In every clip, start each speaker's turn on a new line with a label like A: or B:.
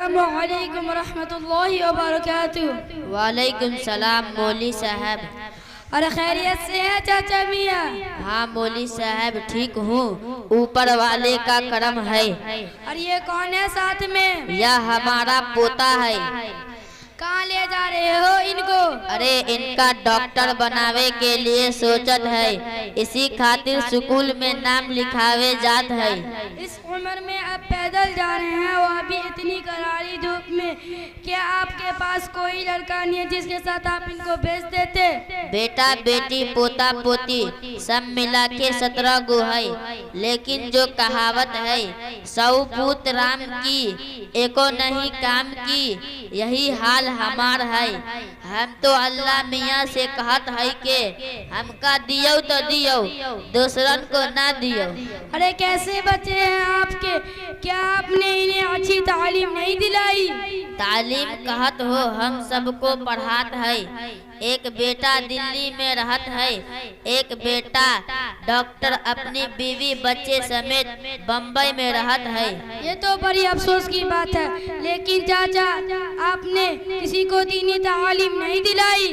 A: अस्सलामुअलैकुम रहमतुल्लाहि व बरकातुहू।
B: वालेकुम सलाम मौली साहब।
A: अरे खैरियत से है चाचा मियाँ?
B: हाँ मौली साहब ठीक हूँ, ऊपर वाले का करम है।
A: और ये कौन है साथ में?
B: यह हमारा पोता है।
A: कहाँ ले जा रहे हो इनको?
B: अरे इनका डॉक्टर बनावे के लिए सोचत है, इसी खातिर स्कूल में नाम लिखावे जात है।
A: इस उम्र में अब पैदल जा रहे हैं, वो भी इतनी करारी धूप में। क्या आपके पास कोई लड़का नहीं है जिसके साथ आप इनको भेज देते?
B: बेटा बेटी पोता पोती सब मिला के 17 गो है, लेकिन जो कहावत है 100 पूत राम की एको नहीं काम की, यही हाल हमार है। हम तो अल्लाह मियाँ से कहत है कि हमका दियो तो दियो, दूसरन को ना दियो।
A: अरे कैसे बच्चे हैं आपके, क्या आपने इन्हें अच्छी तालीम नहीं दिलाई?
B: तालीम कहत हो हम सबको पढ़ात है। एक बेटा दिल्ली में रहत है, एक बेटा डॉक्टर अपनी बीवी बच्चे समेत बम्बई में रहत है।
A: ये तो बड़ी अफसोस की बात है, लेकिन चाचा आपने किसी को दीनी तालीम नहीं दिलाई।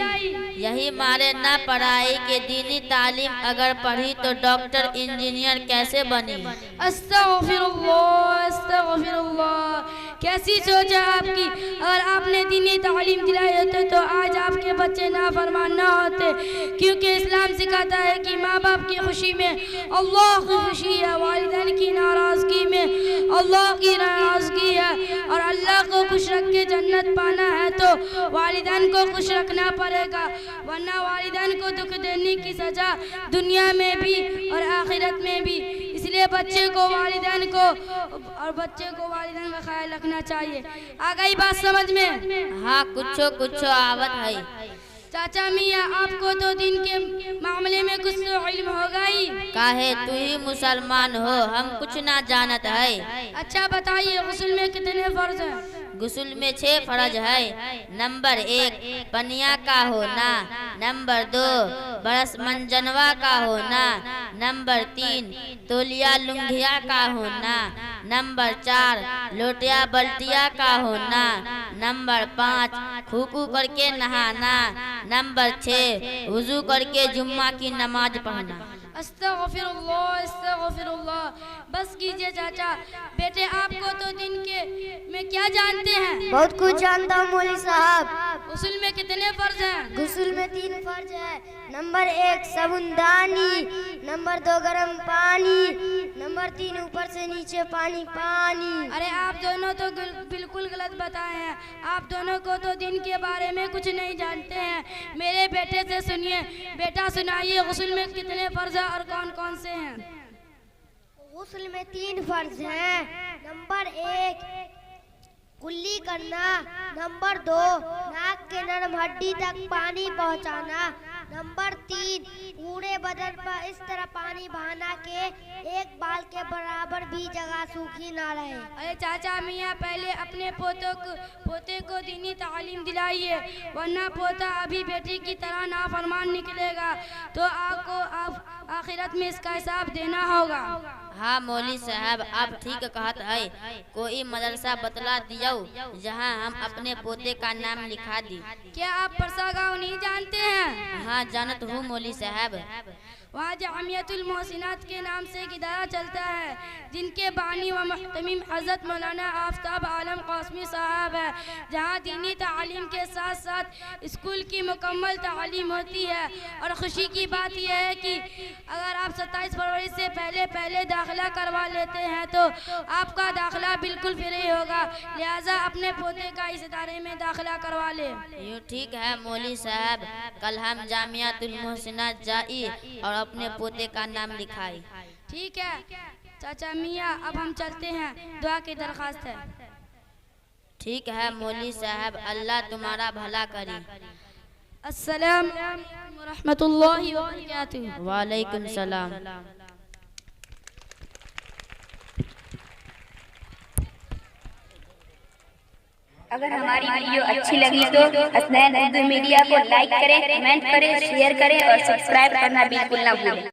B: यही मारे ना पढ़ाई के दीनी तालीम अगर पढ़ी तो डॉक्टर इंजीनियर कैसे बनी।
A: अस्तगफिरुल्लाह अस्तगफिरुल्लाह, कैसी सोच है आपकी। अगर आपने दीनी तालीम दिलाई होते तो आज आपके बच्चे नाफरमान ना होते, क्योंकि इस्लाम सिखाता है कि माँ बाप की खुशी में अल्लाह की खुशी है, वालिदैन की नाराज़गी में अल्लाह की नाराज़गी है। और अल्लाह को खुश रख के जन्नत पाना है तो वालिदैन को खुश रखना पड़ेगा, वरना वालिदैन को दुख देने की सज़ा दुनिया में भी और आखिरत में भी। इसलिए बच्चे को वालिदैन का ख्याल रखना चाहिए। आ गई बात समझ में?
B: हाँ कुछ आवत है।
A: चाचा मियाँ आपको तो दिन के मामले में कुछ तो इल्म होगा ही।
B: काहे तू ही मुसलमान हो, हम कुछ ना जानत है।
A: अच्छा बताइए, गुस्ल में कितने फर्ज हैं?
B: गुस्ल में 6 फर्ज है। नंबर 1 पनिया का होना, नंबर 2 बरस मंजनवा का होना, नंबर 3 तोलिया लुंगिया का होना, नंबर 4 लोटिया बल्टिया का होना, नंबर 5 खूकू करके नहाना, नंबर 6 वुजू करके जुम्मा की नमाज पढ़ना।
A: अस्तगफिरुल्लाह अस्तगफिरुल्लाह। बस कीजिए चाचा। बेटे आपको तो दिन के में क्या जानते हैं?
C: बहुत कुछ जानता हूँ मौली साहब।
A: गुस्ल में कितने फर्ज हैं?
C: गुस्ल में 3 फर्ज है। नंबर 1 साबुनदानी, नंबर 2 गर्म पानी, नंबर 3 ऊपर से नीचे पानी।
A: अरे आप दोनों तो बिल्कुल गलत बताए हैं। आप दोनों को तो दिन के बारे में कुछ नहीं जानते हैं। मेरे बेटे से सुनिए। बेटा सुनाइए, गुस्ल में कितने फर्ज है और कौन कौन से हैं?
C: गुस्ल में 3 फर्ज हैं। नंबर 1 कुल्ली करना, नंबर 2 नाक के नरम हड्डी तक पानी पहुंचाना, नंबर 3 पूरे बदन पर इस तरह पानी बहाना के एक बाल के बराबर भी जगह सूखी ना रहे।
A: अरे चाचा मियाँ पहले अपने पोते को दीनी तालीम दिलाइए, वरना पोता अभी बेटी की तरह नाफरमान निकलेगा तो आपको आखिरत में इसका हिसाब देना होगा।
B: हाँ मौली साहब आप ठीक कहत है। कोई मदरसा बतला दियो जहाँ हम अपने पोते का नाम लिखा दी।
A: क्या आप परसा गाँव नहीं जानते हैं?
B: हाँ जानत हूँ मौली साहब।
A: वहाँ जामियतुल मोहसिनात के नाम से एक इदारा चलता है, जिनके बानी व मुहतमिम हज़रत मौलाना आफताब आलम क़ासमी साहब है, जहाँ दीनी तालीम के साथ साथ स्कूल की मुकम्मल तालीम होती है। और ख़ुशी की बात यह है कि अगर आप 27 फरवरी से पहले दाखिला करवा लेते हैं तो आपका दाखिला बिल्कुल फ्री होगा। लिहाजा अपने पोते का इस इदारे में दाखिला करवा ले।
B: यूँ ठीक है मौली साहब, कल हम जामियातुल मोहसिनात जाई और अपने पोते का नाम लिखाई।
A: ठीक है चाचा मियाँ, अब हम चलते हैं, दुआ की दरख्वास्त है।
B: ठीक है मौली साहब, अल्लाह तुम्हारा भला करी।
A: अस्सलाम वालेकुम रहमतुल्लाहि व बरकातुहू।
B: वालेकुम सलाम।
D: अगर हमारी वीडियो अच्छी लगी तो हसनैन उर्दू मीडिया को लाइक करें, कमेंट करें, शेयर करें और सब्सक्राइब करना बिल्कुल ना भूलें।